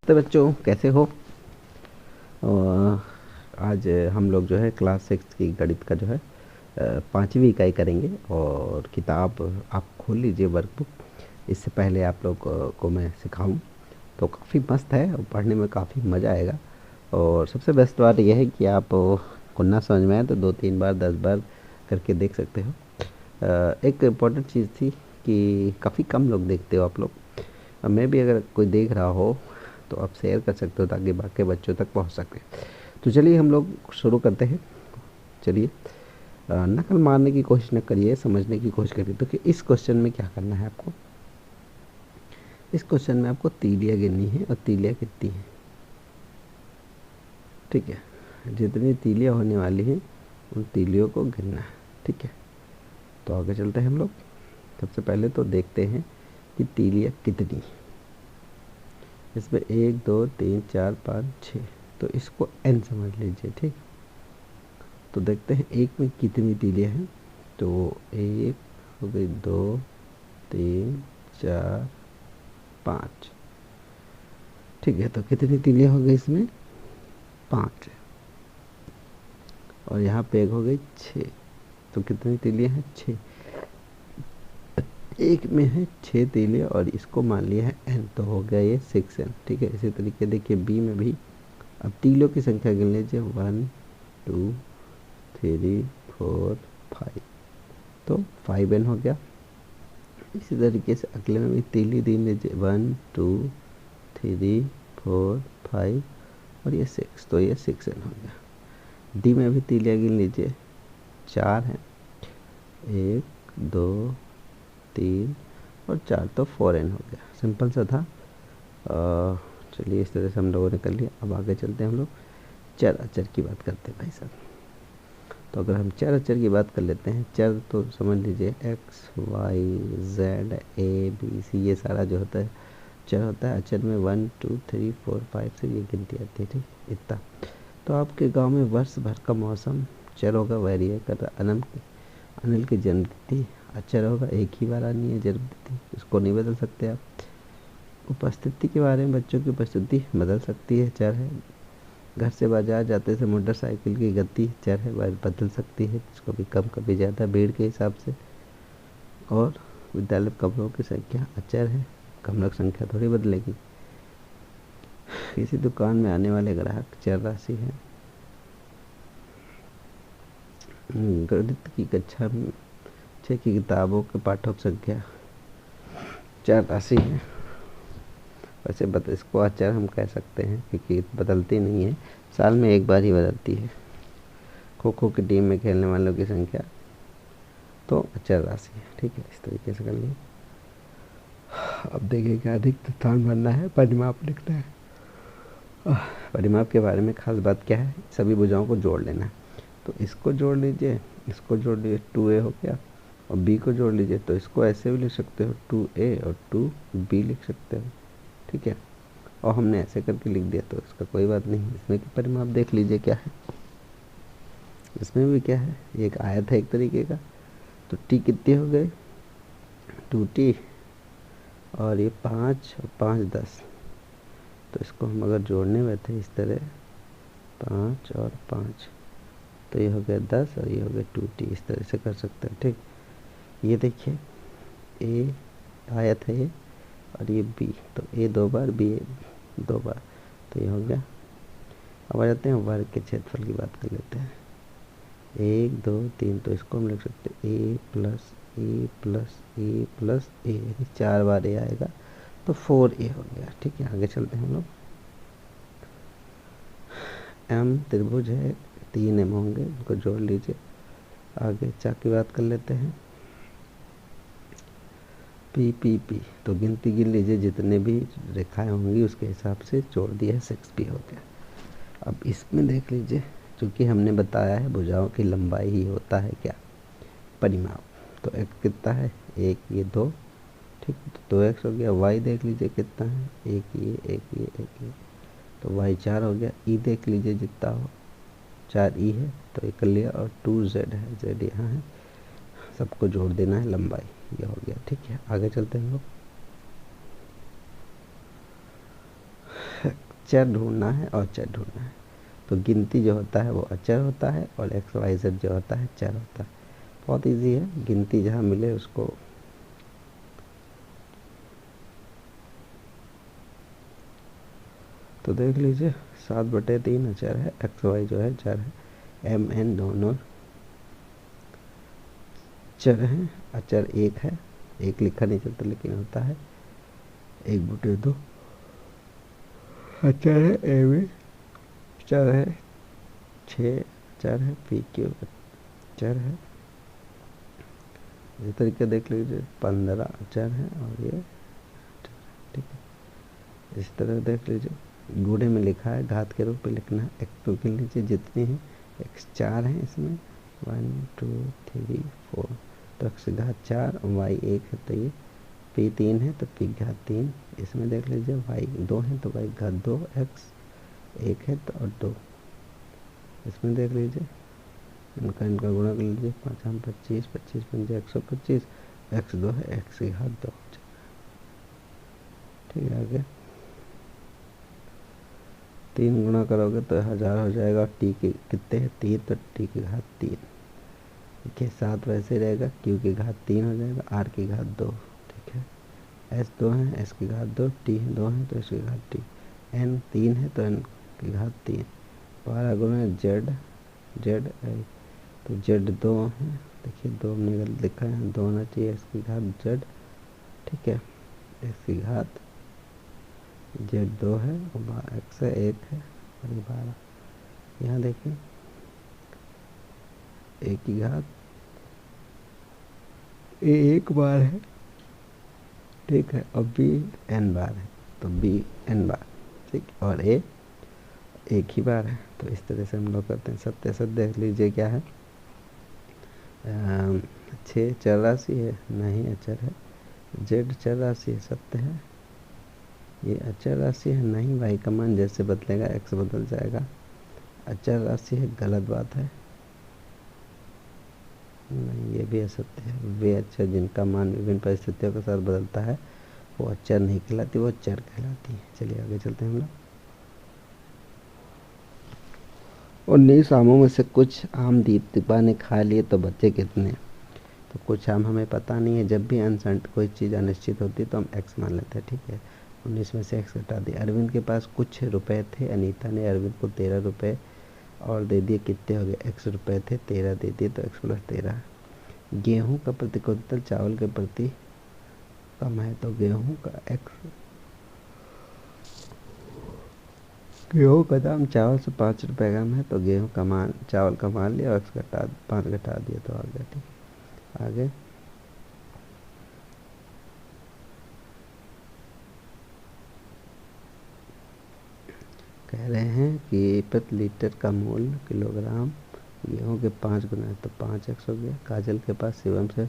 तो बच्चों कैसे हो। और आज हम लोग जो है क्लास 6 की गणित का जो है 5वीं इकाई करेंगे। और किताब आप खोल लीजिए वर्कबुक। इससे पहले आप लोग को मैं सिखाऊं तो काफ़ी मस्त है और पढ़ने में काफ़ी मज़ा आएगा। और सबसे बेस्ट बात यह है कि आप को ना समझ में आए तो 2-3 बार 10 बार करके देख सकते हो। एक इम्पॉर्टेंट चीज़ थी कि काफ़ी कम लोग देखते हो आप लोग। मैं भी अगर कोई देख रहा हो तो आप शेयर कर सकते हो ताकि बाकी बच्चों तक पहुंच सके। तो चलिए हम लोग शुरू करते हैं। चलिए नकल मारने की कोशिश न करिए, समझने की कोशिश करिए। तो कि इस क्वेश्चन में क्या करना है आपको। इस क्वेश्चन में आपको तीलियाँ गिननी है और तीलियाँ कितनी हैं, ठीक है। जितनी तीलियाँ होने वाली हैं उन तीलियों को गिनना है, ठीक है। तो आगे चलते हैं हम लोग। सबसे पहले तो देखते हैं कि तीलियाँ कितनी। इसमें 1 2 3 4 5 6, तो इसको n समझ लीजिए, ठीक। तो देखते हैं एक में कितनी तीलियाँ हैं। तो 1 हो गई, 2 3 4 5, ठीक है। तो कितनी तीलियाँ हो गई इसमें, 5। और यहाँ पे एक हो गई 6, तो कितनी तीलियाँ हैं, 6। एक में है 6 तीलियाँ और इसको मान लिया है n, तो हो गया ये 6n, ठीक है। इसी तरीके देखिए बी में भी अब तीलियों की संख्या गिन लीजिए, 1 2 3 4 5, तो 5n हो गया। इसी तरीके से अगले में भी तीली गिन लीजिए, 1 2 3 4 5 और ये 6, तो ये 6n हो गया। डी में भी तीलियाँ गिन लीजिए, 4 हैं, 1 2 3 और 4, तो 4n हो गया। सिंपल सा था। चलिए इस तरह से हम लोगों ने कर लिया। अब आगे चलते हैं हम लोग चर अचर की बात करते हैं भाई साहब। तो अगर हम चर अचर की बात कर लेते हैं, चर तो समझ लीजिए X Y Z A B C, ये सारा जो होता है चर होता है। अचर में 1 2 3 4 5 से ये गिनती आती है, ठीक, इतना। तो आपके गांव में वर्ष भर का मौसम चर होगा, वेरी कर रहा। अनिल की जन्मतिथि अचर होगा, एक ही बार आनी है जन्मतिथि, इसको नहीं बदल सकते आप। उपस्थिति के बारे में, बच्चों की उपस्थिति बदल सकती है, चर है। घर से बाजार जाते से मोटरसाइकिल की गति चर है, वह बदल सकती है, कभी कम कभी ज़्यादा भीड़ के हिसाब से। और विद्यालय कमरों की संख्या अचर है, कमरों की संख्या थोड़ी बदलेगी। किसी दुकान में आने वाले ग्राहक चर राशि है। गणित की कक्षा में 6 की किताबों के पाठों की संख्या चर राशि है। वैसे इसको अचर हम कह सकते हैं क्योंकि बदलती नहीं है, साल में एक बार ही बदलती है। खो खो की टीम में खेलने वालों की संख्या तो अचर राशि है, ठीक है। इस तरीके से कर लिए। अब देखिए कि अधिक स्थान भरना है, परिमाप लिखना है। परिमाप के बारे में खास बात क्या है, सभी भुजाओं को जोड़ लेना है। तो इसको जोड़ लीजिए, इसको जोड़ लीजिए, 2a हो गया। और b को जोड़ लीजिए, तो इसको ऐसे भी लिख सकते हो, 2a और 2b लिख सकते हो, ठीक है। और हमने ऐसे करके लिख दिया तो इसका कोई बात नहीं। इसमें कि परिमाप देख लीजिए क्या है। इसमें भी क्या है, एक आयत है एक तरीके का। तो टी कितने हो गए, 2t। और ये 5 और 5 10, तो इसको हम अगर जोड़ने बैठे इस तरह 5 और 5, तो ये हो गया 10 और ये हो गया 2t। इस तरह से कर सकते हैं, ठीक। ये देखिए ए आयत है ये, और ये बी, तो ए 2 बार, बी 2 बार, तो ये हो गया। अब आ जाते हैं वर्ग के क्षेत्रफल की बात कर लेते हैं। 1 2 3, तो इसको हम लिख सकते हैं ए प्लस ए प्लस ए प्लस ए, यानी 4 बार ए आएगा, तो 4a हो गया, ठीक है। आगे चलते हैं हम लोग। एम त्रिभुज है, 3 एम होंगे, उनको जोड़ लीजिए। आगे चाक की बात कर लेते हैं। पी पी पी, तो गिनती गिन लीजिए, जितने भी रेखाएं होंगी उसके हिसाब से जोड़ दिया है, 6p हो गया। अब इसमें देख लीजिए, चूँकि हमने बताया है भुजाओं की लंबाई ही होता है क्या, परिमाप। तो x कितना है, 1 ये 2, ठीक, तो 2x हो गया। y देख लीजिए कितना है, 1 ये 1 ये 1 ये, तो y 4 हो गया। e देख लीजिए जितना हो, 4e है, तो ये कर लिया। और 2z है, z यहाँ है, सबको जोड़ देना है, लंबाई ये हो गया, ठीक है। आगे चलते हैं हम लोग। चर ढूंढना है और चर ढूंढना है। तो गिनती जो होता है वो अचर होता है और एक्स वाई जेड जो होता है चर होता है। बहुत इजी है, गिनती जहाँ मिले उसको तो देख लीजिए 7/3 अचर है, एक्स वाई जो है चर है, एम एन दोनों चर हैं, अचर एक है, एक लिखा नहीं चलता लेकिन होता है 1/2 अचर है, ए में चर है, 6 चर है, पी क्यू चर है। इसी तरीके देख लीजिए 15 अचर है और ये ठीक है। इस तरह देख लीजिए गुणे में लिखा है, घात के रूप में लिखना है, एक्स तो गिन लीजिए जितनी है, एक्स 4 है इसमें 1 2 3 4, तो एक्स घात 4, वाई 1 है तो ये पी 3 है तो पी घात 3, इसमें देख लीजिए वाई 2 है तो वाई घात 2, एक्स 1 है तो और 2, इसमें देख लीजिए इनका गुणा कर लीजिए, 5 हम 25, 25 पंजे 125, एक्स 2 है, एक्स की घात 2, ठीक है। आगे 3 गुणा करोगे तो 1000 हो जाएगा, टी के कितने हैं 3, तो टी की घात 3, देखिए 7 वैसे रहेगा, क्यू की घात 3 हो जाएगा, आर की घात 2, ठीक है। एस 2 है, एस की घात 2, टी 2 है तो इसकी घात टी, एन 3 है तो एन की घात 3, 12 गुणा जेड, जेड तो जेड 2 है, देखिए 2 हमने गलत लिखा है, 2 होना चाहिए, इसकी घात जेड, ठीक है, इसकी घात जेड 2 है और एक्स 1 है और ये 12, यहाँ देखिए ए की घात ए 1 बार है, ठीक है, और बी एन बार है तो बी एन बार, ठीक, और ए एक ही बार है। तो इस तरह से हम लोग करते हैं। सत्य सत्य देख लीजिए क्या है, 6 चर राशि है, नहीं अचर है, जेड चर राशि है, सत्य है, ये अचर राशि है, नहीं, वाई का मान जैसे बदलेगा एक्स बदल जाएगा, अचर राशि है, गलत बात है, नहीं ये भी असत्य है, वे अचर जिनका मान विभिन्न परिस्थितियों के साथ बदलता है वो अचर नहीं कहलाती, वो चर कहलाती है। चलिए आगे चलते हैं हम लोग। 19 आमों में से कुछ आम दीपिका ने खा लिए तो बचे कितने? तो कुछ आम हमें पता नहीं है, जब भी कोई चीज़ अनिश्चित होती है तो हम एक्स मान लेते हैं, ठीक है। 19 में से एक्स घटा दिया। अरविंद के पास कुछ रुपए थे, अनीता ने अरविंद को 13 रुपए और दे दिए, कितने हो गए? एक्स रुपए थे, 13 दे दिए तो एक्स प्लस 13। गेहूं का प्रति क्विंटल चावल के प्रति कम है तो गेहूं का एक्स, गेहूं का दाम चावल से 5 रुपये कम है तो गेहूं का मान चावल का मान लिया और एक्स 5 घटा दिया तो आ गया, ठीक है। आगे कह रहे हैं कि प्रति लीटर का मूल्य किलोग्राम गेहूं के 5 गुना है तो 5x हो गया। काजल के पास शिवम से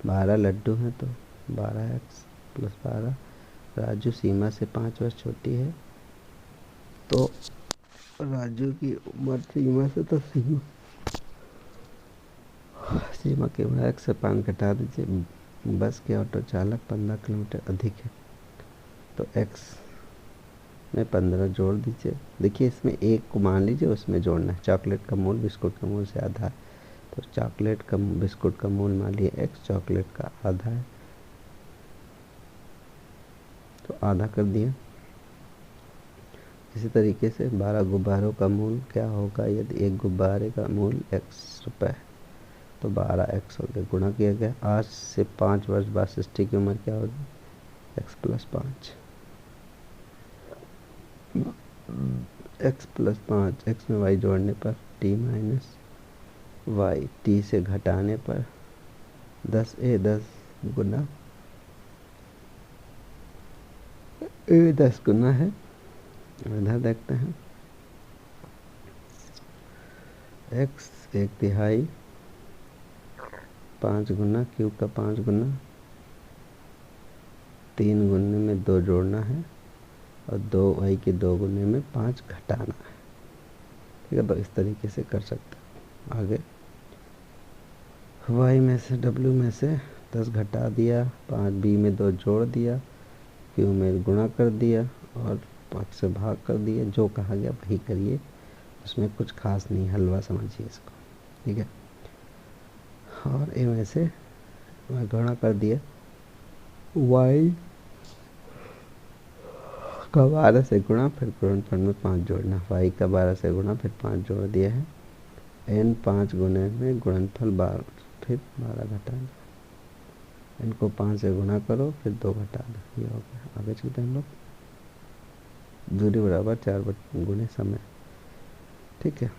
12 लड्डू हैं तो 12x प्लस 12। राजू सीमा से 5 वर्ष छोटी है तो राजू की उम्र सीमा से तो सीमा की उम्र x से 5 घटा दीजिए। बस के ऑटो चालक 15 किलोमीटर अधिक है तो x में 15 जोड़ दीजिए। देखिए इसमें एक को मान लीजिए उसमें जोड़ना है। चॉकलेट का मूल्य बिस्कुट के मूल्य से आधा है तो चॉकलेट का बिस्कुट का मूल्य मान लिए x, चॉकलेट का आधा है तो आधा कर दिया। इसी तरीके से 12 गुब्बारों का मूल्य क्या होगा? यदि एक गुब्बारे का मूल्य x रुपये तो 12x हो गया, गुणा किया गया। आज से 5 वर्ष बाद सृष्टि की उम्र क्या होगी? x plus 5, x plus 5, x में y जोड़ने पर t माइनस y, t से घटाने पर 10a, 10 गुना a 10 गुना है। इधर देखते हैं x 1/3, 5 गुना, क्यूब का 5 गुना, 3 गुने में 2 जोड़ना है और 2y के 2 गुने में 5 घटाना है, ठीक है। तो इस तरीके से कर सकते हैं। आगे y में से w में से 10 घटा दिया, 5 b में 2 जोड़ दिया, q में गुणा कर दिया और 5 से भाग कर दिए, जो कहा गया वही करिए, उसमें कुछ खास नहीं, हलवा समझिए इसको, ठीक है। और ए में से मैं गुणा कर दिया y का 12 से गुणा, फिर गुणनफल में 5 जोड़ना, y का 12 से गुणा फिर 5 जोड़ दिया है, n 5 गुने में गुणनफल 12 फिर 12 घटाना, इनको 5 से गुणा करो फिर 2 घटा दो, ये हो गया। आगे चलते हैं हम लोग, दूरी बराबर 4 गुने समय, ठीक है।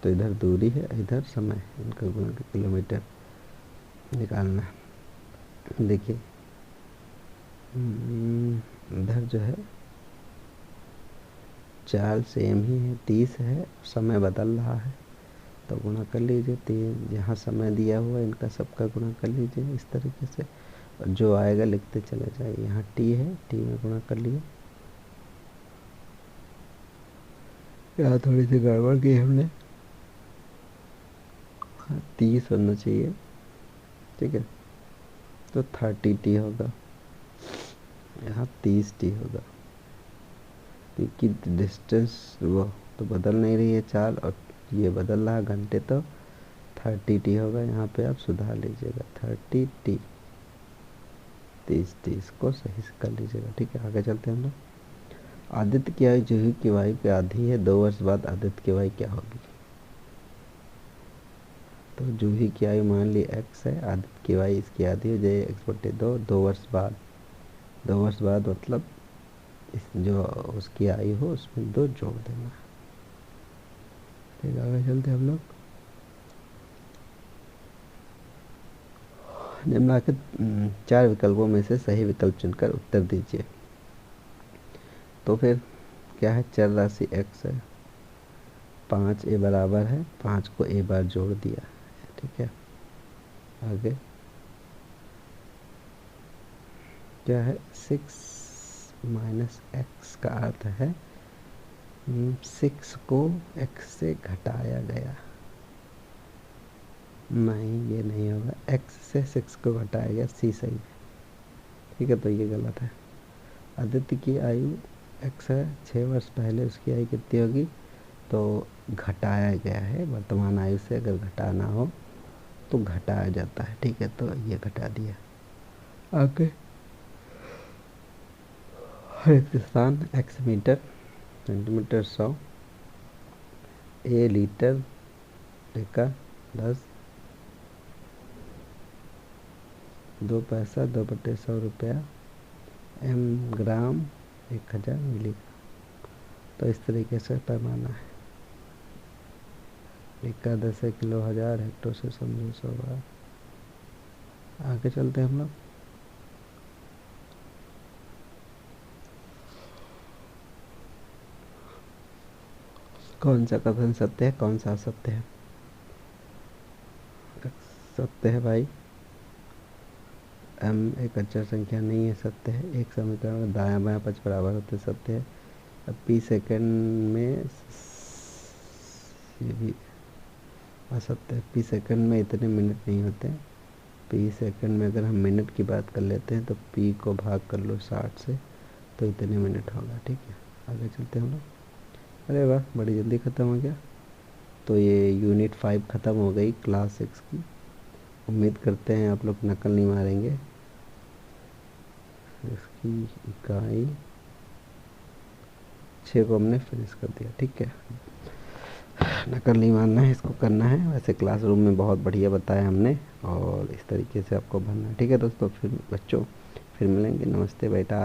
तो इधर दूरी है, इधर समय, इनका गुणा के किलोमीटर निकालना है। देखिए इधर जो है चाल सेम ही है, 30 है, समय बदल रहा है, तो गुणा कर लीजिए। 3 यहाँ समय दिया हुआ है, इनका सबका गुणा कर लीजिए इस तरीके से, और जो आएगा लिखते चले जाइए। यहाँ टी है, टी में गुणा कर लिए, यहाँ थोड़ी सी गड़बड़ की हमने, 30 होना चाहिए, ठीक है, तो 30t होगा, यहाँ 30t होगा, क्योंकि डिस्टेंस वो तो बदल नहीं रही है चाल, और ये बदल रहा है घंटे, तो 30t होगा। यहाँ पे आप सुधार लीजिएगा, 30t, 30t, इसको सही से कर लीजिएगा, ठीक है। आगे चलते हैं हम लोग। आदित्य की आयु जूही की आयु के आधी है, 2 वर्ष बाद आदित्य की आयु क्या होगी? तो जूही की आयु मान ली x है, आदित्य की आयु इसकी आधी हो जाए x/2, 2 वर्ष बाद, 2 वर्ष बाद मतलब इस जो उसकी आयु हो उसमें 2 जोड़ देना, ठीक है। आगे चलते हम लोग। निम्नलिखित 4 विकल्पों में से सही विकल्प चुनकर उत्तर दीजिए। तो फिर क्या है, चर राशि x है, 5 a बराबर है, 5 को a बार जोड़ दिया, ठीक है। आगे क्या है, 6 माइनस x का अर्थ है 6 को x से घटाया गया, नहीं ये नहीं होगा, x से 6 को घटाया गया, सी सही है, ठीक है, तो ये गलत है। आदित्य की आयु x है, 6 वर्ष पहले उसकी आयु कितनी होगी, तो घटाया गया है, वर्तमान आयु से अगर घटाना हो तो घटाया जाता है, ठीक है, तो ये घटा दिया। आगे रिक्त स्थान, x metre, centimetre 100, a litre, deca 10, 2 पैसा, 2/100 रुपया, m ग्राम, 1000 मिलीग्राम, तो इस तरीके से पैमाना है। डेका 10 किलो, 1000, हेक्टो से समझो 100 बार। आगे चलते हैं हम लोग। कौन सा कथन सत्य है, कौन सा असत्य है? सत्य है भाई, m एक अचर संख्या नहीं है, सत्य है। एक समीकरण में दायां बायां पक्ष बराबर होते, सत्य है। अब p सेकंड में, ये भी असत्य है, p सेकंड में इतने मिनट नहीं होते, p सेकंड में अगर हम मिनट की बात कर लेते हैं तो p को भाग कर लो 60 से, तो इतने मिनट होगा, ठीक है। आगे चलते हैं हम लोग। अरे वाह, बड़ी जल्दी ख़त्म हो गया। तो ये यूनिट 5 ख़त्म हो गई क्लास 6 की। उम्मीद करते हैं आप लोग नकल नहीं मारेंगे। इसकी इकाई 6 को हमने फिनिश कर दिया, ठीक है। नकल नहीं मारना है, इसको करना है। वैसे क्लासरूम में बहुत बढ़िया बताया हमने, और इस तरीके से आपको भरना है, ठीक है दोस्तों। फिर बच्चों फिर मिलेंगे, नमस्ते बेटा।